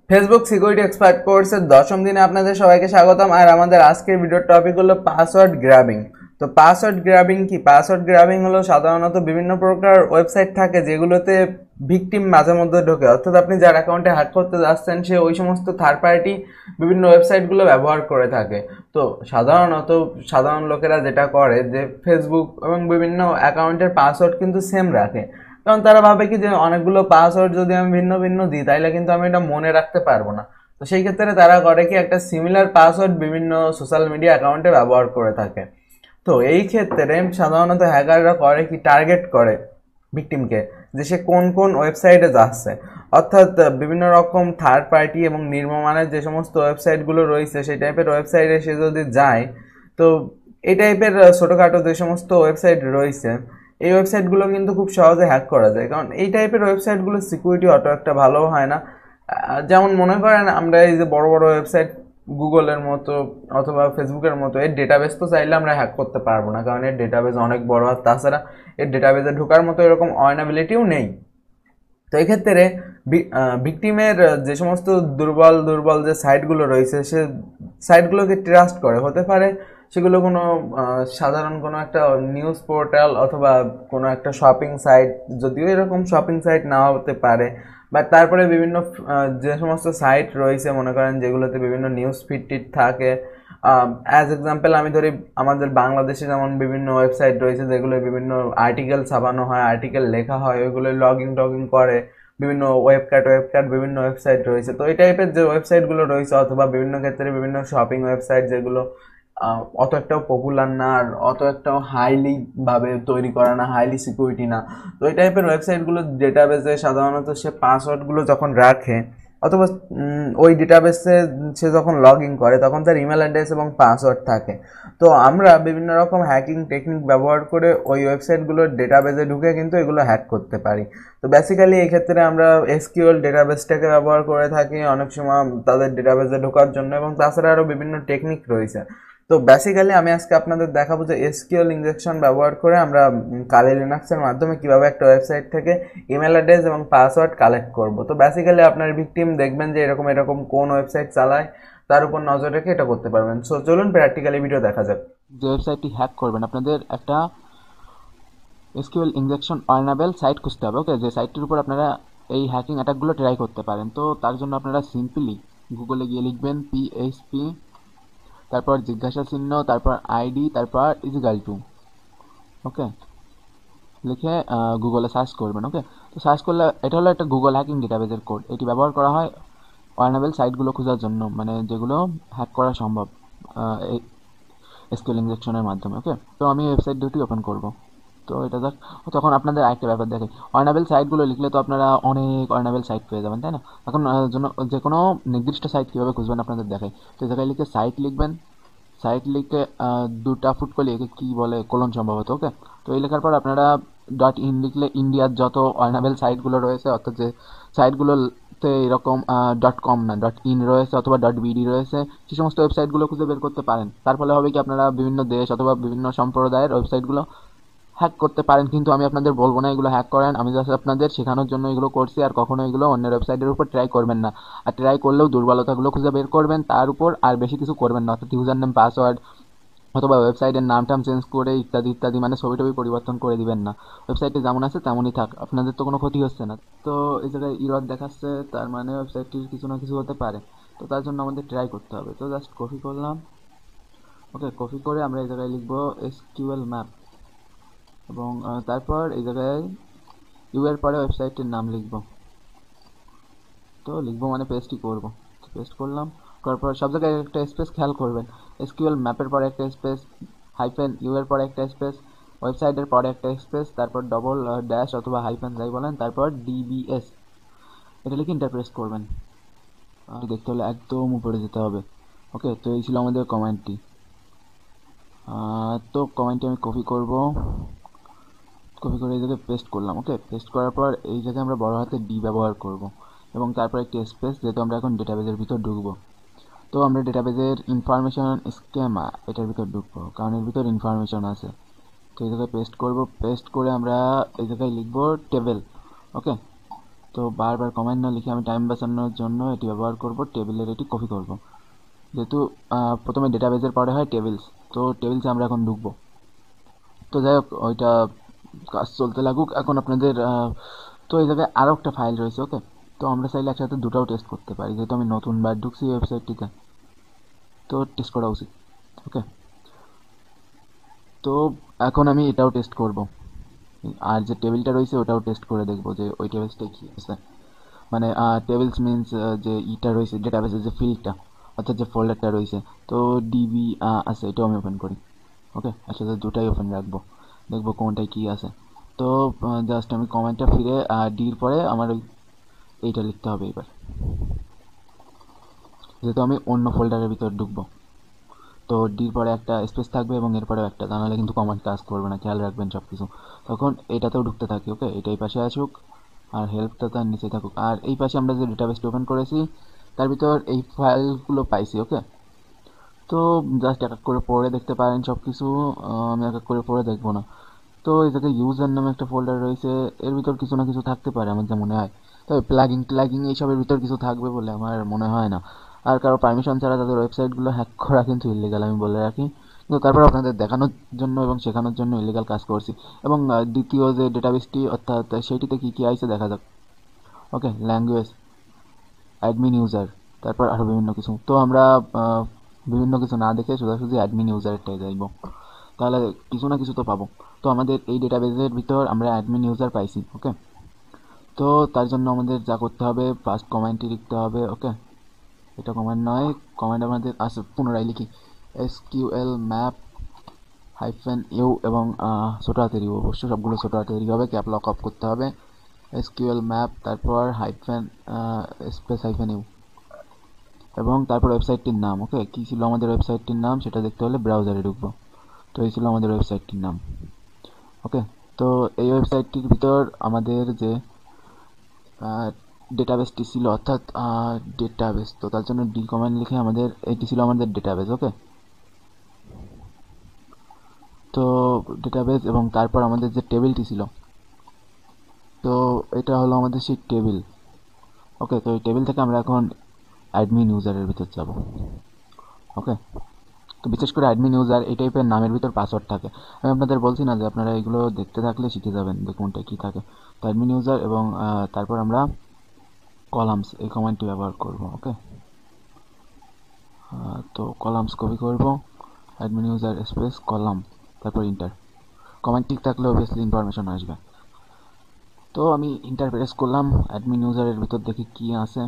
Facebook security expert কোর্সের 10ম দিনে আপনাদের সবাইকে স্বাগতম। আর আমাদের আজকের ভিডিওর টপিক হলো পাসওয়ার্ড গ্র্যাবিং। তো পাসওয়ার্ড গ্র্যাবিং কি? পাসওয়ার্ড গ্র্যাবিং হলো সাধারণত বিভিন্ন প্রকার ওয়েবসাইট থাকে যেগুলোতে ভিকটিম মাঝে মধ্যে ঢোকে, অর্থাৎ আপনি যার অ্যাকাউন্টে হ্যাক করতে যাচ্ছেন সে ওই সমস্ত থার্ড পার্টি বিভিন্ন ওয়েবসাইটগুলো ব্যবহার করে থাকে। তো সাধারণ লোকেরা যেটা করে যে ফেসবুক এবং বিভিন্ন অ্যাকাউন্টের পাসওয়ার্ড কিন্তু সেম রাখে, কারণ তারা ভাবে কি যে অনেকগুলো পাসওয়ার্ড যদি আমি ভিন্ন ভিন্ন দিই তাইলে কিন্তু আমি এটা মনে রাখতে পারবো না। তো সেই ক্ষেত্রে তারা করে কি একটা সিমিলার পাসওয়ার্ড বিভিন্ন সোশ্যাল মিডিয়া অ্যাকাউন্টে ব্যবহার করে থাকে। তো এই ক্ষেত্রে সাধারণত হ্যাকাররা করে কি, টার্গেট করে ভিকটিমকে যে সে কোন কোন ওয়েবসাইটে যাচ্ছে, অর্থাৎ বিভিন্ন রকম থার্ড পার্টি এবং নিম্নমানের যে সমস্ত ওয়েবসাইটগুলো রয়েছে সেই টাইপের ওয়েবসাইটে সে যদি যায়, তো এই টাইপের ছোটোখাটো যে সমস্ত ওয়েবসাইট রয়েছে এই ওয়েবসাইটগুলো কিন্তু খুব সহজে হ্যাক করা যায়, কারণ এই টাইপের ওয়েবসাইটগুলোর সিকিউরিটি অত একটা ভালো হয় না। যেমন মনে করেন আমরা এই যে বড় বড় ওয়েবসাইট গুগলের মতো অথবা ফেসবুকের মতো, এর ডেটাবেস তো চাইলে আমরা হ্যাক করতে পারবো না, কারণ এর ডেটাবেস অনেক বড়, আর তাছাড়া এর ডেটাবেসে ঢোকার মতো এরকম অয়নাবিলিটিও নেই। তো এক্ষেত্রে ভিকটিমের যে সমস্ত দুর্বল দুর্বল যে সাইটগুলো রয়েছে সে সাইটগুলোকে ট্রাস্ট করে, হতে পারে সেগুলো কোনো সাধারণ কোনো একটা নিউজ পোর্টাল অথবা কোনো একটা শপিং সাইট, যদিও এরকম শপিং সাইট না হতে পারে, বাট তারপরে বিভিন্ন যে সমস্ত সাইট রয়েছে মনে করেন যেগুলোতে বিভিন্ন নিউজ ফিড টিড থাকে। অ্যাজ এক্সাম্পল আমি ধরি আমাদের বাংলাদেশে যেমন বিভিন্ন ওয়েবসাইট রয়েছে যেগুলো বিভিন্ন আর্টিকেল ছাপানো হয়, আর্টিকেল লেখা হয়, ওইগুলো লগইন করে বিভিন্ন ওয়েবকাট বিভিন্ন ওয়েবসাইট রয়েছে। তো এই টাইপের যে ওয়েবসাইটগুলো রয়েছে অথবা বিভিন্ন ক্ষেত্রে বিভিন্ন শপিং ওয়েবসাইট যেগুলো অত একটাও পপুলার না আর অত একটাও হাইলি ভাবে তৈরি করা না, হাইলি সিকিউরিটি না, তো এই টাইপের ওয়েবসাইটগুলো ডেটাবেসে সাধারণত সে পাসওয়ার্ডগুলো যখন রাখে অথবা ওই ডেটাবেসে সে যখন লগ ইন করে তখন তার ইমেল অ্যাড্রেস এবং পাসওয়ার্ড থাকে। তো আমরা বিভিন্ন রকম হ্যাকিং টেকনিক ব্যবহার করে ওই ওয়েবসাইটগুলোর ডেটাবেসে ঢুকে কিন্তু এগুলো হ্যাক করতে পারি। তো বেসিক্যালি এই ক্ষেত্রে আমরা এসকিউএল ডেটাবেসটাকে ব্যবহার করে থাকি অনেক সময় তাদের ডেটাবেসে ঢোকার জন্য, এবং তাছাড়া আরও বিভিন্ন টেকনিক রয়েছে। তো বেসিক্যালি আমি আজকে আপনাদের দেখাবো যে এসকিউএল ইনজেকশন ব্যবহার করে আমরা কালি লিনাক্সের মাধ্যমে কিভাবে একটা ওয়েবসাইট থেকে ইমেল অ্যাড্রেস এবং পাসওয়ার্ড কালেক্ট করব। তো বেসিক্যালি আপনার ভিকটিম দেখবেন যে এরকম এরকম কোন ওয়েবসাইট চালায় তার উপর নজর রেখে এটা করতে পারবেন। সো চলুন প্র্যাকটিক্যালি ভিডিও দেখা যাক। যে ওয়েবসাইটটি হ্যাক করবেন আপনাদের একটা এসকিউএল ইনজেকশন অর্নাবেল সাইট খুঁজতে হবে। ওকে, যে সাইটটির উপর আপনারা এই হ্যাকিং অ্যাটাকগুলো ট্রাই করতে পারেন। তো তার জন্য আপনারা সিম্পলি গুগলে গিয়ে লিখবেন পিএইচপি, তারপর জিজ্ঞাসা চিহ্ন, তারপর আইডি, তারপর ইজিক্যাল টু, ওকে, লিখে গুগলে সার্চ করবেন। ওকে, তো সার্চ করলে এটা হলো একটা গুগল হ্যাকিং ডেটাবেসের কোড। এটি ব্যবহার করা হয় অর্নাবেল সাইটগুলো খোঁজার জন্য, মানে যেগুলো হ্যাক করা সম্ভব এই এসকিউএল ইনজেকশনের মাধ্যমে। ওকে, তো আমি ওয়েবসাইট দুটি ওপেন করব। তো এটা দেখ, তখন আপনাদের আরেকটা ব্যাপার দেখে, অর্নাবেল সাইটগুলো লিখলে তো আপনারা অনেক অর্নাবেল সাইট পেয়ে যাবেন, তাই না? এখন জন্য যে কোনো নির্দিষ্ট সাইট কীভাবে খুঁজবেন আপনাদের দেখাই। তো এই জায়গায় লিখে সাইট লিখবেন, সাইট লিখে দুটা ফুট করে একে কী বলে কোলন সম্ভবত। ওকে, তো এই লেখার পর আপনারা .in লিখলে ইন্ডিয়ার যত অর্নাবেল সাইটগুলো রয়েছে, অর্থাৎ যে সাইটগুলোতে এরকম .com না .in রয়েছে অথবা .bd রয়েছে, সেই সমস্ত ওয়েবসাইটগুলো খুঁজে বের করতে পারেন। তার ফলে হবে কি আপনারা বিভিন্ন দেশ অথবা বিভিন্ন সম্প্রদায়ের ওয়েবসাইটগুলো হ্যাক করতে পারেন। কিন্তু আমি আপনাদের বলবো না এগুলো হ্যাক করেন, আমি জাস্ট আপনাদের শেখানোর জন্য এগুলো করছি। আর কখনো এগুলো অন্যের ওয়েবসাইটের উপর ট্রাই করবেন না, আর ট্রাই করলেও দুর্বলতাগুলো খুঁজে বের করবেন, তার উপর আর বেশি কিছু করবেন না, অর্থাৎ ইউজার নেম পাসওয়ার্ড অথবা ওয়েবসাইটের নামটাম চেঞ্জ করে ইত্যাদি ইত্যাদি, মানে ছবি টবি পরিবর্তন করে দিবেন না। ওয়েবসাইটে যেমন আছে তেমনই থাক, আপনাদের তো কোনো ক্ষতি হচ্ছে না। তো এই জায়গায় ইরর দেখাচ্ছে, তার মানে ওয়েবসাইটটির কিছু না কিছু হতে পারে। তো তার জন্য আমাদের ট্রাই করতে হবে। তো জাস্ট কপি করলাম। ওকে, কপি করে আমরা এই জায়গায় লিখবো এসকিউএল ম্যাপ, এবং তারপর এই জায়গায় ইউ এর পরে ওয়েবসাইটের নাম লিখব। তো লিখবো মানে পেস্টই করব। তো পেস্ট করলাম, করার পর সব জায়গায় একটা স্পেস খেয়াল করবেন। এসকিউএল ম্যাপের পরে একটা স্পেস, হাইফেন ইউ এর পরে একটা স্পেস, ওয়েবসাইটের পরে একটা স্পেস, তারপর ডবল ড্যাশ অথবা হাইফেন যাই বলেন, তারপর ডিবিএস এটা লিখে ইন্টার প্রেস করবেন। দেখতে হলে একদম উপরে যেতে হবে। ওকে, তো এই ছিল আমাদের কমেন্টটি। তো কমেন্টটি আমি কপি করব, কপি করে এই জায়গায় পেস্ট করলাম। ওকে, পেস্ট করার পর এই জায়গায় আমরা বড় হাতে ডি ব্যবহার করব, এবং তারপর একটি স্পেস, যেহেতু আমরা এখন ডেটাবেজের ভিতর ঢুকবো। তো আমরা ডেটাবেজের ইনফরমেশন স্কেমা এটার ভিতর ঢুকবো, কারণ এর ভিতর ইনফরমেশন আছে। তো এই জায়গায় পেস্ট করব, পেস্ট করে আমরা এই জায়গায় লিখবো টেবিল। ওকে, তো বারবার কমেন্ট না লিখে আমি টাইম বাঁচানোর জন্য এটি ব্যবহার করব, টেবিলের এটি কপি করব। যেহেতু প্রথমে ডেটাবেজের পরে হয় টেবিলস, তো টেবিলসে আমরা এখন ঢুকবো। তো যাই হোক, ওইটা কাজ চলতে লাগুক। এখন আপনাদের তো এই জায়গায় আরও একটা ফাইল রয়েছে। ওকে, তো আমরা চাইলে একসাথে দুটাও টেস্ট করতে পারি, যেহেতু আমি নতুনবার ঢুকছি ওয়েবসাইটটিতে, তো টেস্ট করা উচিত। ওকে, তো এখন আমি এটাও টেস্ট করব, আর যে টেবিলটা রয়েছে ওটাও টেস্ট করে দেখবো যে ওই টেবিলসটাই কী আছে। মানে টেবিলস মিনস যে ইটা রয়েছে ডেটাবেসের যে ফিল্ডটা, অর্থাৎ যে ফোল্ডারটা রয়েছে, তো ডিবি আছে, এটাও আমি ওপেন করি। ওকে, একসাথে দুটাই ওপেন রাখবো, দেখবো কোনটায় কী আছে। তো জাস্ট আমি কমেন্টটা ফিরে ডির পরে আমার এইটা লিখতে হবে এবার, যেহেতু আমি অন্য ফোল্ডারের ভিতর ঢুকবো। তো ডির পরে একটা স্পেস থাকবে এবং এরপরেও একটা, তা নাহলে কিন্তু কমান্ড কাজ করবে না, খেয়াল রাখবেন সব কিছু। তখন এটাতেও ঢুকতে থাকি। ওকে, এটা এই পাশে আসুক আর হেল্পটা তার নিচে থাকুক, আর এই পাশে আমরা যে ডেটাবেসটা ওপেন করেছি তার ভিতর এই ফাইলগুলো পাইছি। ওকে, তো জাস্ট এক এক করে পড়ে দেখতে পারেন সব কিছু, আমি এক এক করে পড়ে দেখবো না। তো এই জায়গায় ইউজার নামে একটা ফোল্ডার রয়েছে, এর ভিতর কিছু না কিছু থাকতে পারে আমার যা মনে হয়। তবে প্লাগিং এইসবের ভিতর কিছু থাকবে বলে আমার মনে হয় না। আর কারো পারমিশন ছাড়া তাদের ওয়েবসাইটগুলো হ্যাক করা কিন্তু ইলিগাল, আমি বলে রাখি। কিন্তু তারপর আপনাদের দেখানোর জন্য এবং শেখানোর জন্য ইলিগাল কাজ করছি। এবং দ্বিতীয় যে ডেটাবেসটি অর্থাৎ সেইটিতে কী কী আইসে দেখা যাক। ওকে, ল্যাঙ্গুয়েজ, অ্যাডমিন ইউজার, তারপর আরও বিভিন্ন কিছু। তো আমরা বিভিন্ন কিছু না দেখে সোজাসুজি অ্যাডমিন ইউজারটাই যাইব, তাহলে কিছু না কিছু তো পাবো। তো আমাদের এই ডেটাবেসের ভিতর আমরা অ্যাডমিন ইউজার পাইছি। ওকে, তো তার জন্য আমাদের যা করতে হবে, ফার্স্ট কমেন্টই লিখতে হবে। ওকে, এটা কমেন্ট নয়, কমেন্ট আমাদের আসে, পুনরায় লিখি এসকিউএল ম্যাপ -u এবং ছোটো হাতের ইউ, অবশ্যই সবগুলো ছোটো হাতের হবে, ক্যাপ লক অফ করতে হবে। এসকিউএল ম্যাপ, তারপর স্পেস -u এবং তারপর ওয়েবসাইটটির নাম। ওকে, কী ছিল আমাদের ওয়েবসাইটটির নাম সেটা দেখতে হলে ব্রাউজারে ঢুকবো। তো এই ছিল আমাদের ওয়েবসাইটটির নাম। ওকে, তো এই ওয়েবসাইটটির ভিতর আমাদের যে ডেটাবেসটি ছিল, অর্থাৎ ডেটাবেস, তো তার জন্য ডি কমেন্ট লিখে আমাদের এটি ছিল আমাদের ডেটাবেস। ওকে, তো ডেটাবেস এবং তারপর আমাদের যে টেবিলটি ছিল, তো এটা হলো আমাদের সেই টেবিল। ওকে, তো এই টেবিল থেকে আমরা এখন অ্যাডমিন ইউজারের ভিতর যাব। ওকে, তো বিশেষ করে অ্যাডমিন ইউজার এই টাইপের নামের ভিতর পাসওয়ার্ড থাকে। আমি আপনাদের বলছি না যে আপনারা এগুলো দেখতে থাকলে শিখে যাবেন যে কোনটা কী থাকে। তো অ্যাডমিন ইউজার এবং তারপর আমরা কলামস এই কমান্ডটি ব্যবহার করব। ওকে, তো কলামস কপি করব, অ্যাডমিন ইউজার স্পেস কলাম, তারপর ইন্টার। কমান্ড ঠিক থাকলে অবভিয়াসলি ইনফরমেশন আসবে। তো আমি ইন্টার প্রেস করলাম, অ্যাডমিন ইউজারের ভিতর দেখি কী আছে।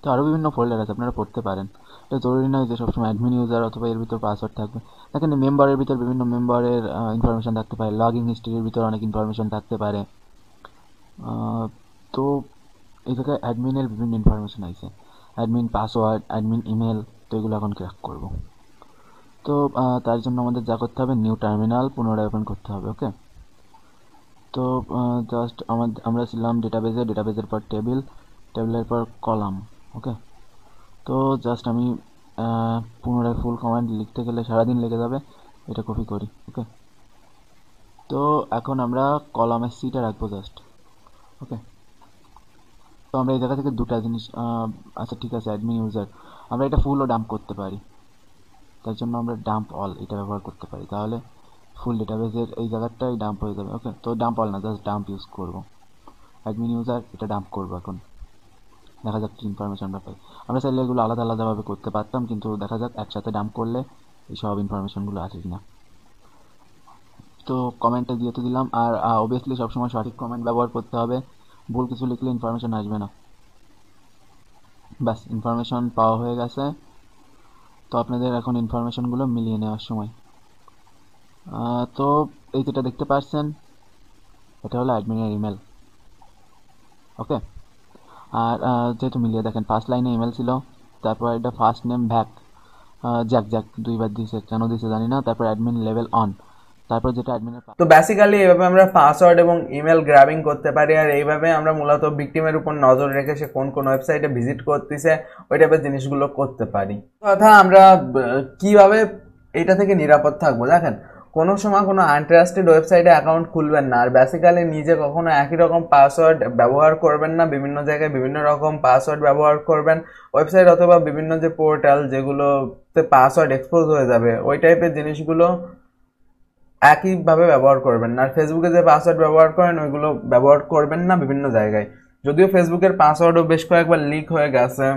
তো আরও বিভিন্ন ফোল্ডার আছে, আপনারা পড়তে পারেন। এটা জরুরি নয় যে সবসময় অ্যাডমিন ইউজার অথবা এর ভিতর পাসওয়ার্ড থাকবে। দেখেন মেম্বারের ভিতর বিভিন্ন মেম্বারের ইনফরমেশান থাকতে পারে, লগ ইন হিস্ট্রির ভিতর অনেক ইনফরমেশান থাকতে পারে। তো এই জায়গায় অ্যাডমিনের বিভিন্ন ইনফরমেশান আছে, অ্যাডমিন পাসওয়ার্ড, অ্যাডমিন ইমেল, তো এগুলো এখন ক্র্যাক করব। তো তার জন্য আমাদের যা করতে হবে, নিউ টার্মিনাল পুনরায় ওপেন করতে হবে। ওকে, তো জাস্ট আমরা ছিলাম ডেটাবেজের পর টেবিল, টেবিলের পর কলাম। ওকে, তো জাস্ট আমি পুনরায় ফুল কমান্ড লিখতে গেলে সারাদিন লেগে যাবে, এটা কপি করি। ওকে, তো এখন আমরা কলামের সিটা রাখবো জাস্ট। ওকে, তো আমরা এই জায়গা থেকে দুটা জিনিস, আচ্ছা ঠিক আছে, অ্যাডমিন ইউজার আমরা এটা ফুলও ডাম্প করতে পারি, তার জন্য আমরা ডাম্প অল এটা ব্যবহার করতে পারি, তাহলে ফুল ডেটাবেসের এই জায়গাটাই ডাম্প হয়ে যাবে। ওকে, তো ডাম্প অল না, জাস্ট ডাম্প ইউজ করবো। অ্যাডমিন ইউজার এটা ডাম্প করবো। এখন দেখা যাক কী ইনফরমেশন আমরা পাই। আমরা চাইলে এগুলো আলাদা আলাদাভাবে করতে পারতাম, কিন্তু দেখা যাক একসাথে ডাম্প করলে এই সব ইনফরমেশনগুলো আসে কিনা। তো কমেন্টটা দিয়ে তো দিলাম, আর অবভিয়াসলি সবসময় সঠিক কমেন্ট ব্যবহার করতে হবে, ভুল কিছু লিখলে ইনফরমেশন আসবে না। ব্যাস, ইনফরমেশন পাওয়া হয়ে গেছে। তো আপনাদের এখন ইনফরমেশনগুলো মিলিয়ে নেওয়ার সময়। তো এই যেটা দেখতে পাচ্ছেন এটা হলো অ্যাডমিনের ইমেল। ওকে, আর যেহেতু মিলিয়ে দেখেন, ফার্স্ট লাইনে ইমেল ছিল, তারপর এটা ফার্স্ট নেম ভ্যাক, জ্যাক দুইবার দিয়েছে, কেন দিয়েছে জানি না, তারপর অ্যাডমিন লেভেল অন, তারপর যেটা অ্যাডমিনের। তো বেসিক্যালি এইভাবে আমরা পাসওয়ার্ড এবং ইমেল গ্র্যাবিং করতে পারি, আর এইভাবে আমরা মূলত ভিকটিমের উপর নজর রেখে সে কোন কোন ওয়েবসাইটে ভিজিট করতেছে ওই টাইপের জিনিসগুলো করতে পারি। কথা আমরা কিভাবে এটা থেকে নিরাপদ থাকবো, দেখেন কোনো সময় কোনো আনট্রাস্টেড ওয়েবসাইটে অ্যাকাউন্ট খুলবেন না। আর বেসিক্যালি নিজে কখনো একই রকম পাসওয়ার্ড ব্যবহার করবেন না, বিভিন্ন জায়গায় বিভিন্ন রকম পাসওয়ার্ড ব্যবহার করবেন। ওয়েবসাইট অথবা বিভিন্ন যে পোর্টাল যেগুলোতে পাসওয়ার্ড এক্সপোজ হয়ে যাবে ওই টাইপের জিনিসগুলো একইভাবে ব্যবহার করবেন না। আর ফেসবুকে যে পাসওয়ার্ড ব্যবহার করেন ওইগুলো ব্যবহার করবেন না বিভিন্ন জায়গায়। যদিও ফেসবুকের পাসওয়ার্ডও বেশ কয়েকবার লিক হয়ে গেছে,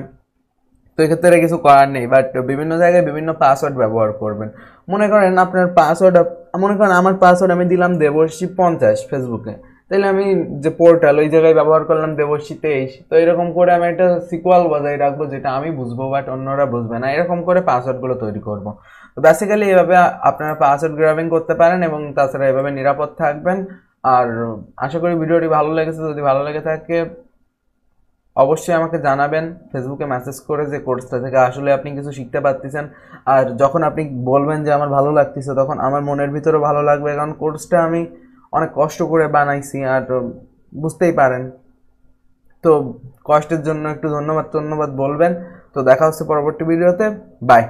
তো এক্ষেত্রে কিছু করার নেই, বাট বিভিন্ন জায়গায় বিভিন্ন পাসওয়ার্ড ব্যবহার করবেন। মনে করেন আপনার পাসওয়ার্ড, মনে করেন আমার পাসওয়ার্ড আমি দিলাম দেবর্ষী50 ফেসবুকে, তাহলে আমি যে পোর্টাল ওই জায়গায় ব্যবহার করলাম দেবর্ষী23। তো এরকম করে আমি একটা সিকুয়াল বজায় রাখবো যেটা আমি বুঝবো বাট অন্যরা বুঝবে না, এরকম করে পাসওয়ার্ডগুলো তৈরি করবো। তো বেসিক্যালি এইভাবে আপনারা পাসওয়ার্ড গ্রাবিং করতে পারেন এবং তাছাড়া এভাবে নিরাপদ থাকবেন। আর আশা করি ভিডিওটি ভালো লেগেছে। যদি ভালো লেগে থাকে অবশ্যই আমাকে জানাবেন ফেসবুকে মেসেজ করে যে কোর্সটা থেকে আসলে আপনি কিছু শিখতে পারতেছেন। আর যখন আপনি বলবেন যে আমার ভালো লাগতেছে তখন আমার মনের ভিতরেও ভালো লাগবে, কারণ কোর্সটা আমি অনেক কষ্ট করে বানাইছি। আর বুঝতেই পারেন, তো কষ্টের জন্য একটু ধন্যবাদ বলবেন। তো দেখা হচ্ছে পরবর্তী ভিডিওতে। বাই।